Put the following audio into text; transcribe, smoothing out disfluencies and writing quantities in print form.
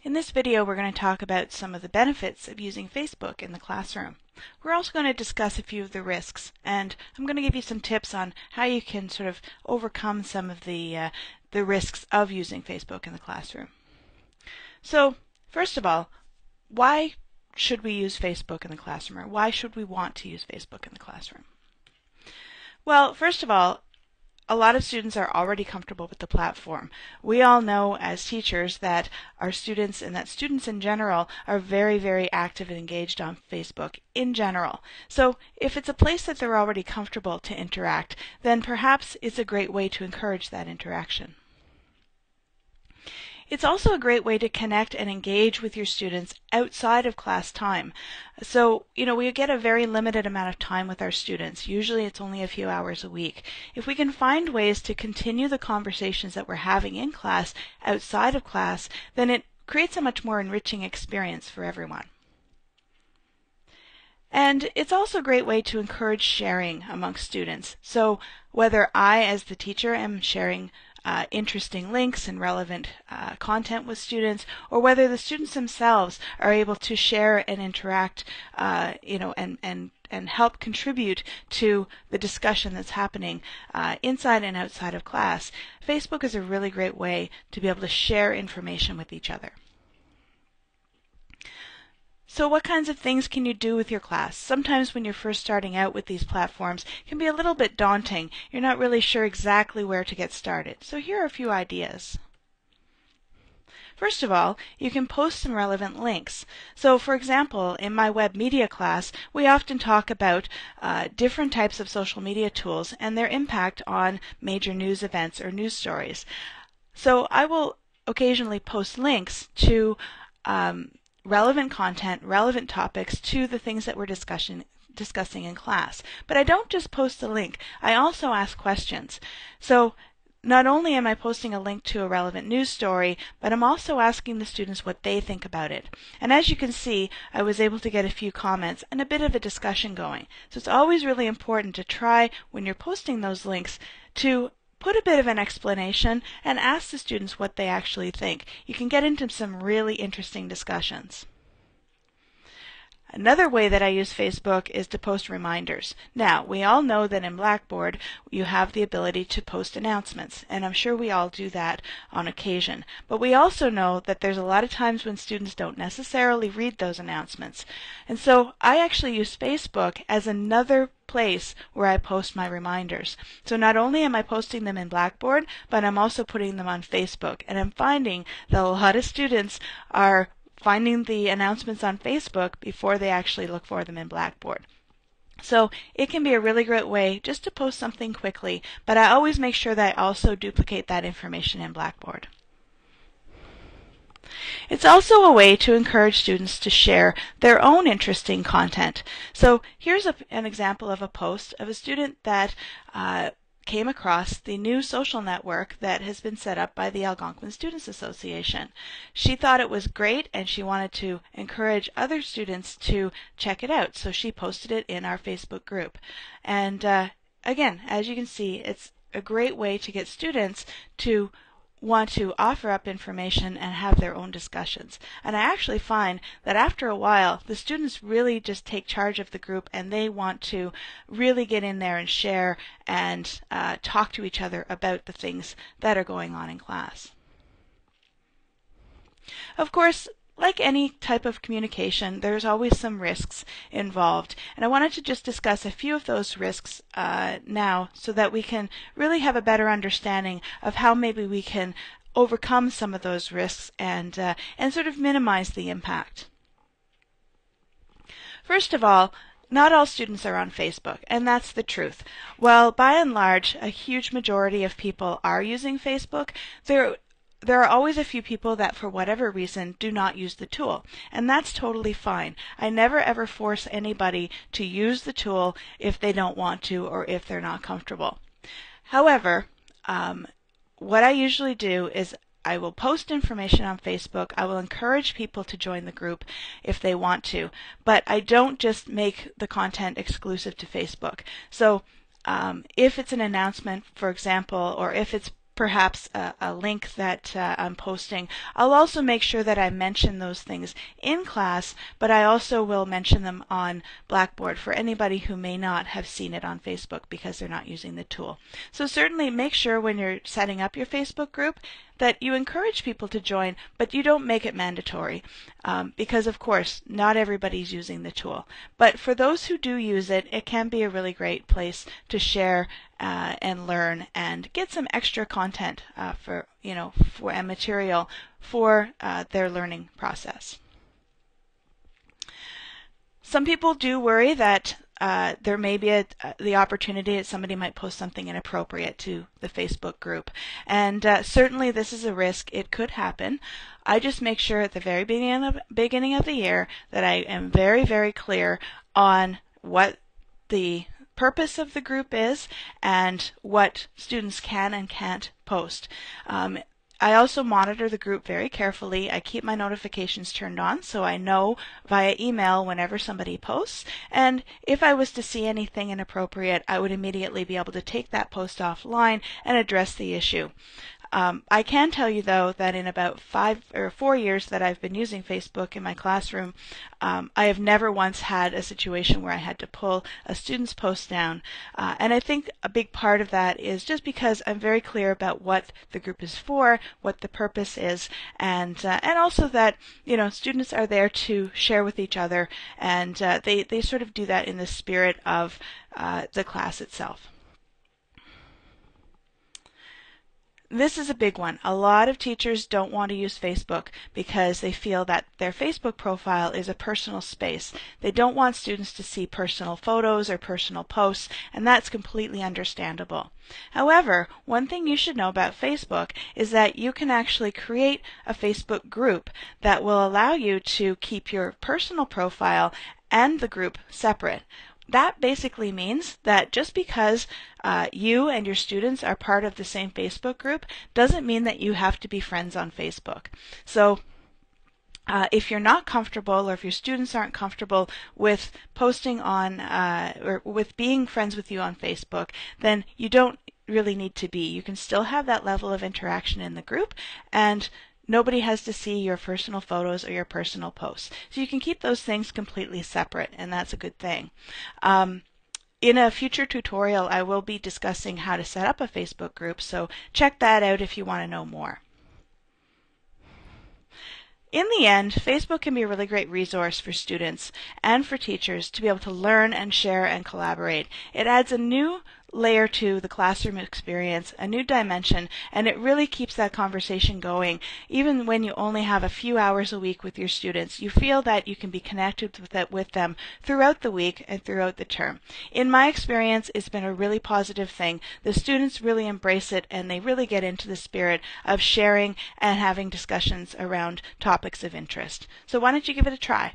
In this video, we're going to talk about some of the benefits of using Facebook in the classroom. We're also going to discuss a few of the risks, and I'm going to give you some tips on how you can sort of overcome some of the risks of using Facebook in the classroom. So, first of all, why should we use Facebook in the classroom, or why should we want to use Facebook in the classroom? Well, first of all, a lot of students are already comfortable with the platform. We all know as teachers that our students and that students in general are very, very active and engaged on Facebook in general. So if it's a place that they're already comfortable to interact, then perhaps it's a great way to encourage that interaction. It's also a great way to connect and engage with your students outside of class time. So, we get a very limited amount of time with our students. Usually it's only a few hours a week. If we can find ways to continue the conversations that we're having in class outside of class, then it creates a much more enriching experience for everyone. And it's also a great way to encourage sharing amongst students. So whether I, as the teacher, am sharing interesting links and relevant content with students, or whether the students themselves are able to share and interact, and help contribute to the discussion that's happening inside and outside of class, Facebook is a really great way to be able to share information with each other. So what kinds of things can you do with your class? Sometimes when you're first starting out with these platforms, it can be a little bit daunting. You're not really sure exactly where to get started. So here are a few ideas. First of all, you can post some relevant links. So for example, in my web media class, we often talk about different types of social media tools and their impact on major news events or news stories. So I will occasionally post links to relevant content, relevant topics to the things that we're discussing in class. But I don't just post a link, I also ask questions. So not only am I posting a link to a relevant news story, but I'm also asking the students what they think about it. And as you can see, I was able to get a few comments and a bit of a discussion going. So it's always really important to try, when you're posting those links, to put a bit of an explanation and ask the students what they actually think. You can get into some really interesting discussions. Another way that I use Facebook is to post reminders. Now, we all know that in Blackboard you have the ability to post announcements, and I'm sure we all do that on occasion. But we also know that there's a lot of times when students don't necessarily read those announcements. And so I actually use Facebook as another place where I post my reminders. So not only am I posting them in Blackboard, but I'm also putting them on Facebook. And I'm finding that a lot of students are finding the announcements on Facebook before they actually look for them in Blackboard. So it can be a really great way just to post something quickly, but I always make sure that I also duplicate that information in Blackboard. It's also a way to encourage students to share their own interesting content. So here's an example of a post of a student that came across the new social network that has been set up by the Algonquin Students Association. She thought it was great and she wanted to encourage other students to check it out, so she posted it in our Facebook group. And again, as you can see, it's a great way to get students to want to offer up information and have their own discussions. And I actually find that after a while, the students really just take charge of the group and they want to really get in there and share and talk to each other about the things that are going on in class. Of course, like any type of communication, there's always some risks involved. And I wanted to just discuss a few of those risks now so that we can really have a better understanding of how maybe we can overcome some of those risks and sort of minimize the impact. First of all, not all students are on Facebook, and that's the truth. While by and large a huge majority of people are using Facebook, there are always a few people that for whatever reason do not use the tool, and that's totally fine. I never ever force anybody to use the tool if they don't want to or if they're not comfortable. However, what I usually do is I will post information on Facebook. I will encourage people to join the group if they want to, but I don't just make the content exclusive to Facebook. So if it's an announcement, for example, or if it's perhaps a link that I'm posting. I'll also make sure that I mention those things in class, but I also will mention them on Blackboard for anybody who may not have seen it on Facebook because they're not using the tool. So certainly make sure when you're setting up your Facebook group that you encourage people to join, but you don't make it mandatory because, of course, not everybody's using the tool. But for those who do use it, it can be a really great place to share and learn and get some extra content for and material for their learning process. Some people do worry that there may be the opportunity that somebody might post something inappropriate to the Facebook group. And certainly this is a risk. It could happen. I just make sure at the very beginning of the year that I am very, very clear on what the purpose of the group is and what students can and can't post. I also monitor the group very carefully. I keep my notifications turned on so I know via email whenever somebody posts. And if I was to see anything inappropriate, I would immediately be able to take that post offline and address the issue. I can tell you, though, that in about 5 or 4 years that I've been using Facebook in my classroom, I have never once had a situation where I had to pull a student's post down. And I think a big part of that is just because I'm very clear about what the group is for, what the purpose is, and also that students are there to share with each other, and they sort of do that in the spirit of the class itself. This is a big one. A lot of teachers don't want to use Facebook because they feel that their Facebook profile is a personal space. They don't want students to see personal photos or personal posts, and that's completely understandable. However, one thing you should know about Facebook is that you can actually create a Facebook group that will allow you to keep your personal profile and the group separate. That basically means that just because you and your students are part of the same Facebook group doesn't mean that you have to be friends on Facebook. So if you're not comfortable, or if your students aren't comfortable with posting on or with being friends with you on Facebook, then you don't really need to be. You can still have that level of interaction in the group, and nobody has to see your personal photos or your personal posts. So you can keep those things completely separate, and that's a good thing. In a future tutorial, I will be discussing how to set up a Facebook group, so check that out if you want to know more. In the end, Facebook can be a really great resource for students and for teachers to be able to learn and share and collaborate. It adds a new layer to the classroom experience, a new dimension, and it really keeps that conversation going. Even when you only have a few hours a week with your students, you feel that you can be connected with them throughout the week and throughout the term. In my experience, it's been a really positive thing. The students really embrace it, and they really get into the spirit of sharing and having discussions around topics of interest. So why don't you give it a try?